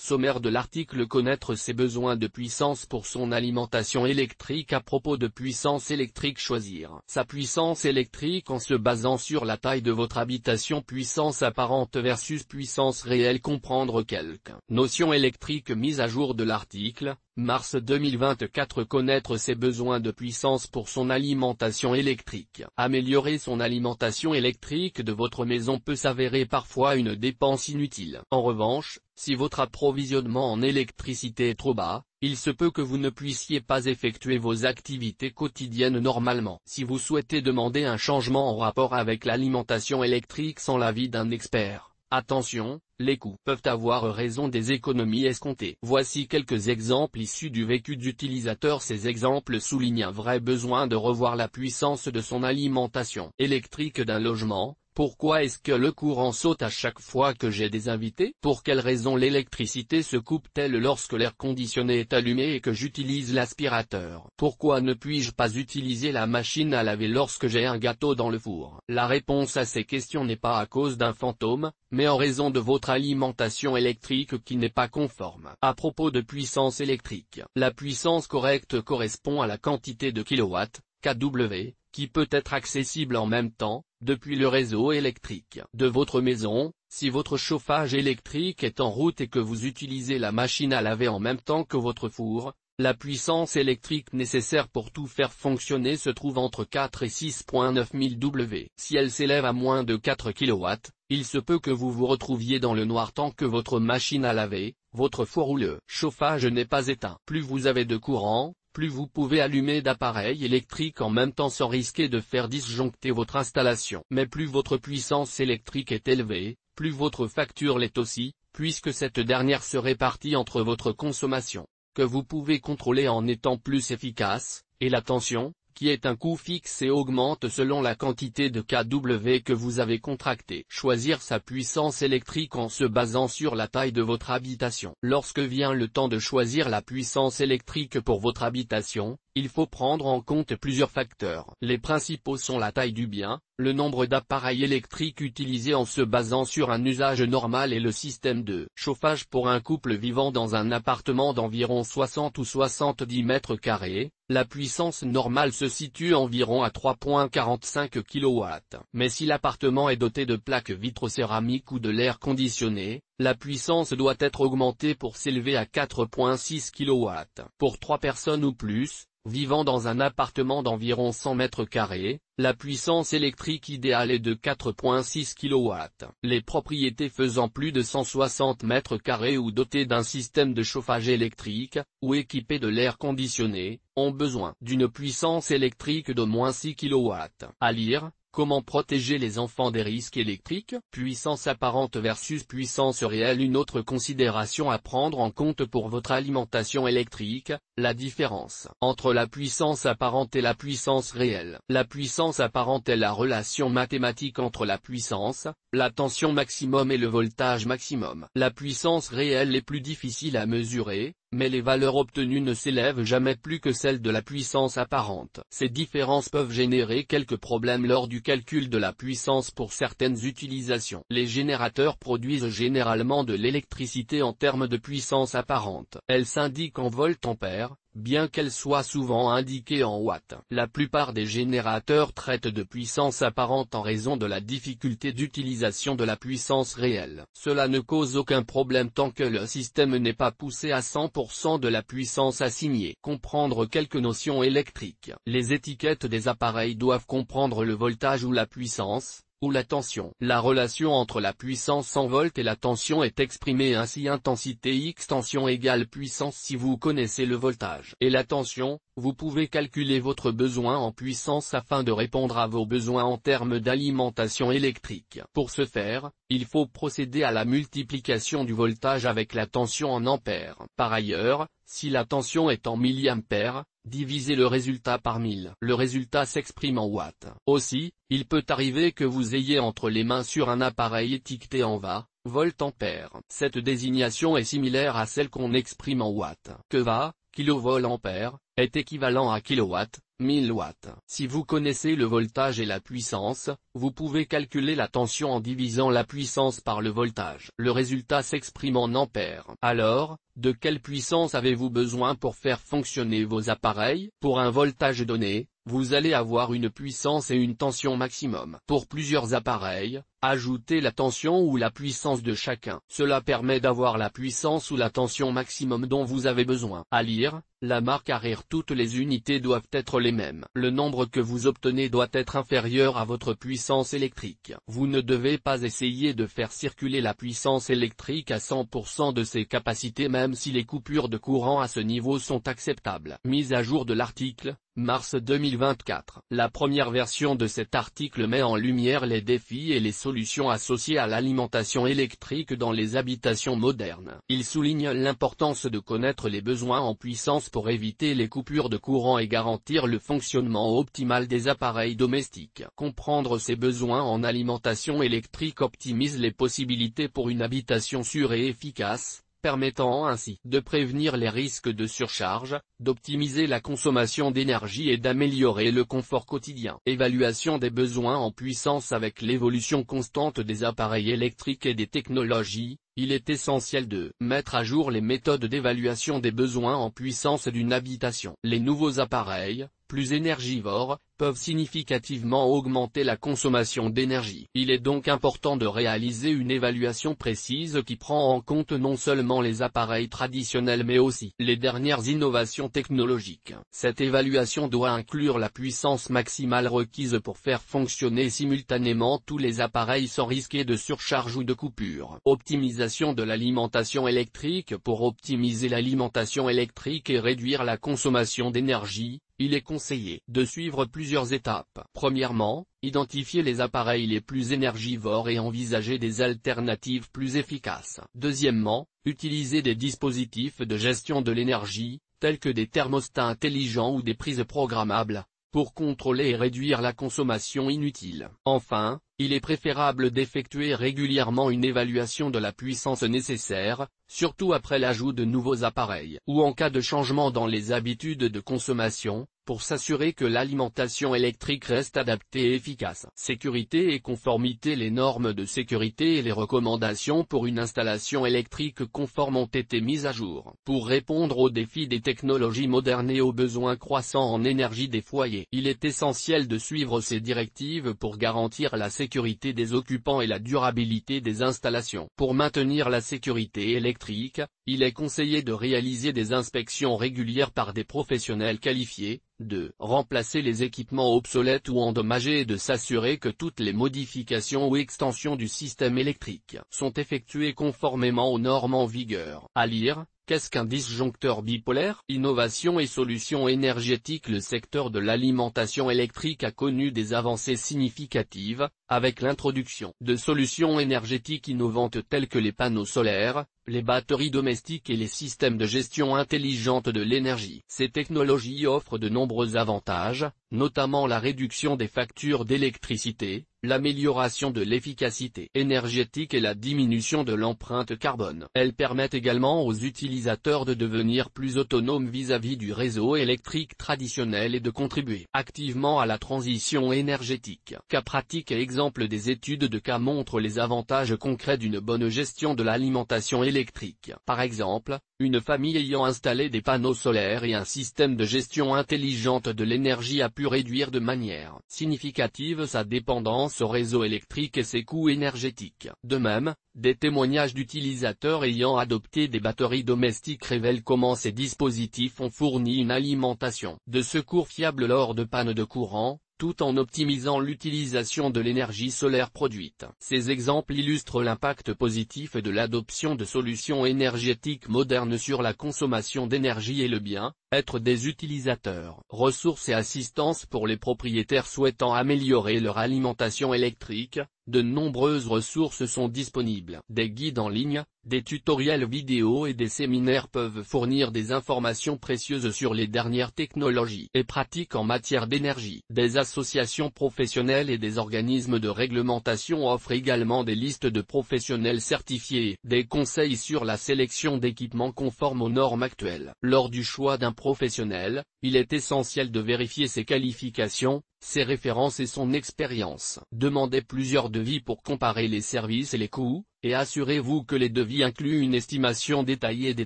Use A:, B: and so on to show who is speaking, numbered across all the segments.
A: Sommaire de l'article: connaître ses besoins de puissance pour son alimentation électrique. À propos de puissance électrique, choisir sa puissance électrique en se basant sur la taille de votre habitation. Puissance apparente versus puissance réelle. Comprendre quelques notions électriques. Mise à jour de l'article, mars 2024. Connaître ses besoins de puissance pour son alimentation électrique. Améliorer son alimentation électrique de votre maison peut s'avérer parfois une dépense inutile. En revanche, si votre approvisionnement en électricité est trop bas, il se peut que vous ne puissiez pas effectuer vos activités quotidiennes normalement. Si vous souhaitez demander un changement en rapport avec l'alimentation électrique sans l'avis d'un expert, attention, les coûts peuvent avoir raison des économies escomptées. Voici quelques exemples issus du vécu d'utilisateur. Ces exemples soulignent un vrai besoin de revoir la puissance de son alimentation électrique d'un logement. Pourquoi est-ce que le courant saute à chaque fois que j'ai des invités? Pour quelle raison l'électricité se coupe-t-elle lorsque l'air conditionné est allumé et que j'utilise l'aspirateur? Pourquoi ne puis-je pas utiliser la machine à laver lorsque j'ai un gâteau dans le four? La réponse à ces questions n'est pas à cause d'un fantôme, mais en raison de votre alimentation électrique qui n'est pas conforme. À propos de puissance électrique, la puissance correcte correspond à la quantité de kilowatts, kW, qui peut être accessible en même temps, depuis le réseau électrique de votre maison. Si votre chauffage électrique est en route et que vous utilisez la machine à laver en même temps que votre four, la puissance électrique nécessaire pour tout faire fonctionner se trouve entre 4 et 6,9 000 W. Si elle s'élève à moins de 4 kW, il se peut que vous vous retrouviez dans le noir tant que votre machine à laver, votre four ou le chauffage n'est pas éteint. Plus vous avez de courant, plus vous pouvez allumer d'appareils électriques en même temps sans risquer de faire disjoncter votre installation. Mais plus votre puissance électrique est élevée, plus votre facture l'est aussi, puisque cette dernière se répartit entre votre consommation, que vous pouvez contrôler en étant plus efficace, et la tension, qui est un coût fixe et augmente selon la quantité de kW que vous avez contracté. Choisir sa puissance électrique en se basant sur la taille de votre habitation. Lorsque vient le temps de choisir la puissance électrique pour votre habitation, il faut prendre en compte plusieurs facteurs. Les principaux sont la taille du bien, le nombre d'appareils électriques utilisés en se basant sur un usage normal et le système de chauffage pour un couple vivant dans un appartement d'environ 60 ou 70 mètres carrés. La puissance normale se situe environ à 3,45 kW. Mais si l'appartement est doté de plaques vitrocéramiques ou de l'air conditionné, la puissance doit être augmentée pour s'élever à 4,6 kW. Pour 3 personnes ou plus, vivant dans un appartement d'environ 100 mètres carrés, la puissance électrique idéale est de 4,6 kW. Les propriétés faisant plus de 160 mètres carrés ou dotées d'un système de chauffage électrique, ou équipées de l'air conditionné, ont besoin d'une puissance électrique d'au moins 6 kW. À lire: comment protéger les enfants des risques électriques? Puissance apparente versus puissance réelle. Une autre considération à prendre en compte pour votre alimentation électrique, la différence entre la puissance apparente et la puissance réelle. La puissance apparente est la relation mathématique entre la puissance, la tension maximum et le voltage maximum. La puissance réelle est plus difficile à mesurer, mais les valeurs obtenues ne s'élèvent jamais plus que celles de la puissance apparente. Ces différences peuvent générer quelques problèmes lors du calcul de la puissance pour certaines utilisations. Les générateurs produisent généralement de l'électricité en termes de puissance apparente. Elle s'indique en volt-ampères, bien qu'elle soit souvent indiquée en watts. La plupart des générateurs traitent de puissance apparente en raison de la difficulté d'utilisation de la puissance réelle. Cela ne cause aucun problème tant que le système n'est pas poussé à 100% de la puissance assignée. Comprendre quelques notions électriques. Les étiquettes des appareils doivent comprendre le voltage ou la puissance, ou la tension. La relation entre la puissance en volts et la tension est exprimée ainsi: intensité x tension égale puissance. Si vous connaissez le voltage et la tension, vous pouvez calculer votre besoin en puissance afin de répondre à vos besoins en termes d'alimentation électrique. Pour ce faire, il faut procéder à la multiplication du voltage avec la tension en ampères. Par ailleurs, si la tension est en milliampères, divisez le résultat par 1000. Le résultat s'exprime en watts. Aussi, il peut arriver que vous ayez entre les mains sur un appareil étiqueté en VA, volt-ampère. Cette désignation est similaire à celle qu'on exprime en watts. Que VA, kV-ampère, est équivalent à kilowatts, 1000 watts. Si vous connaissez le voltage et la puissance, vous pouvez calculer la tension en divisant la puissance par le voltage. Le résultat s'exprime en ampères. Alors, de quelle puissance avez-vous besoin pour faire fonctionner vos appareils? Pour un voltage donné, vous allez avoir une puissance et une tension maximum. Pour plusieurs appareils, ajoutez la tension ou la puissance de chacun. Cela permet d'avoir la puissance ou la tension maximum dont vous avez besoin. À lire, la marque à rire, toutes les unités doivent être les mêmes. Le nombre que vous obtenez doit être inférieur à votre puissance électrique. Vous ne devez pas essayer de faire circuler la puissance électrique à 100% de ses capacités même si les coupures de courant à ce niveau sont acceptables. Mise à jour de l'article, mars 2024. La première version de cet article met en lumière les défis et les solutions associées à l'alimentation électrique dans les habitations modernes. Il souligne l'importance de connaître les besoins en puissance pour éviter les coupures de courant et garantir le fonctionnement optimal des appareils domestiques. Comprendre ces besoins en alimentation électrique optimise les possibilités pour une habitation sûre et efficace, permettant ainsi de prévenir les risques de surcharge, d'optimiser la consommation d'énergie et d'améliorer le confort quotidien. Évaluation des besoins en puissance. Avec l'évolution constante des appareils électriques et des technologies, il est essentiel de mettre à jour les méthodes d'évaluation des besoins en puissance d'une habitation. Les nouveaux appareils, plus énergivores, peuvent significativement augmenter la consommation d'énergie. Il est donc important de réaliser une évaluation précise qui prend en compte non seulement les appareils traditionnels mais aussi les dernières innovations technologiques. Cette évaluation doit inclure la puissance maximale requise pour faire fonctionner simultanément tous les appareils sans risquer de surcharge ou de coupure. Optimisation de l'alimentation électrique. Pour optimiser l'alimentation électrique et réduire la consommation d'énergie, il est conseillé de suivre plusieurs étapes. Premièrement, identifier les appareils les plus énergivores et envisager des alternatives plus efficaces. Deuxièmement, utiliser des dispositifs de gestion de l'énergie, tels que des thermostats intelligents ou des prises programmables, pour contrôler et réduire la consommation inutile. Enfin, il est préférable d'effectuer régulièrement une évaluation de la puissance nécessaire, surtout après l'ajout de nouveaux appareils, ou en cas de changement dans les habitudes de consommation, pour s'assurer que l'alimentation électrique reste adaptée et efficace. Sécurité et conformité. Les normes de sécurité et les recommandations pour une installation électrique conforme ont été mises à jour. Pour répondre aux défis des technologies modernes et aux besoins croissants en énergie des foyers, il est essentiel de suivre ces directives pour garantir la sécurité des occupants et la durabilité des installations. Pour maintenir la sécurité électrique, il est conseillé de réaliser des inspections régulières par des professionnels qualifiés, de remplacer les équipements obsolètes ou endommagés et de s'assurer que toutes les modifications ou extensions du système électrique sont effectuées conformément aux normes en vigueur. À lire, qu'est-ce qu'un disjoncteur bipolaire? Innovation et solutions énergétiques. Le secteur de l'alimentation électrique a connu des avancées significatives, avec l'introduction de solutions énergétiques innovantes telles que les panneaux solaires, les batteries domestiques et les systèmes de gestion intelligente de l'énergie. Ces technologies offrent de nombreux avantages, notamment la réduction des factures d'électricité, l'amélioration de l'efficacité énergétique et la diminution de l'empreinte carbone. Elles permettent également aux utilisateurs de devenir plus autonomes vis-à-vis du réseau électrique traditionnel et de contribuer activement à la transition énergétique. Cas pratique et exemple. Des études de cas montrent les avantages concrets d'une bonne gestion de l'alimentation électrique. Par exemple, une famille ayant installé des panneaux solaires et un système de gestion intelligente de l'énergie a pu réduire de manière significative sa dépendance au réseau électrique et ses coûts énergétiques. De même, des témoignages d'utilisateurs ayant adopté des batteries domestiques révèlent comment ces dispositifs ont fourni une alimentation de secours fiable lors de pannes de courant, tout en optimisant l'utilisation de l'énergie solaire produite. Ces exemples illustrent l'impact positif de l'adoption de solutions énergétiques modernes sur la consommation d'énergie et le bien-être des utilisateurs. Ressources et assistance. Pour les propriétaires souhaitant améliorer leur alimentation électrique, de nombreuses ressources sont disponibles. Des guides en ligne, Des tutoriels vidéo et des séminaires peuvent fournir des informations précieuses sur les dernières technologies et pratiques en matière d'énergie. Des associations professionnelles et des organismes de réglementation offrent également des listes de professionnels certifiés, des conseils sur la sélection d'équipements conformes aux normes actuelles. Lors du choix d'un professionnel, il est essentiel de vérifier ses qualifications, ses références et son expérience. Demandez plusieurs devis pour comparer les services et les coûts, et assurez-vous que les devis incluent une estimation détaillée des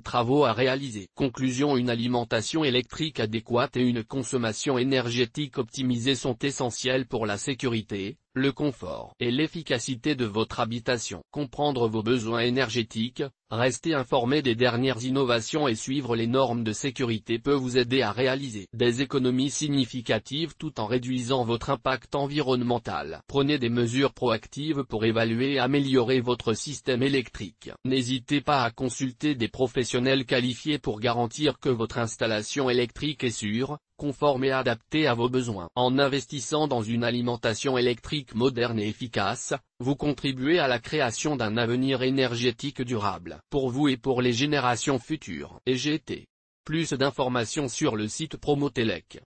A: travaux à réaliser. Conclusion: une alimentation électrique adéquate et une consommation énergétique optimisée sont essentielles pour la sécurité, le confort et l'efficacité de votre habitation. Comprendre vos besoins énergétiques, rester informé des dernières innovations et suivre les normes de sécurité peut vous aider à réaliser des économies significatives tout en réduisant votre impact environnemental. Prenez des mesures proactives pour évaluer et améliorer votre système électrique. N'hésitez pas à consulter des professionnels qualifiés pour garantir que votre installation électrique est sûre, conforme et adaptée à vos besoins. En investissant dans une alimentation électrique moderne et efficace, vous contribuez à la création d'un avenir énergétique durable, pour vous et pour les générations futures. EGT. Plus d'informations sur le site Promotelec.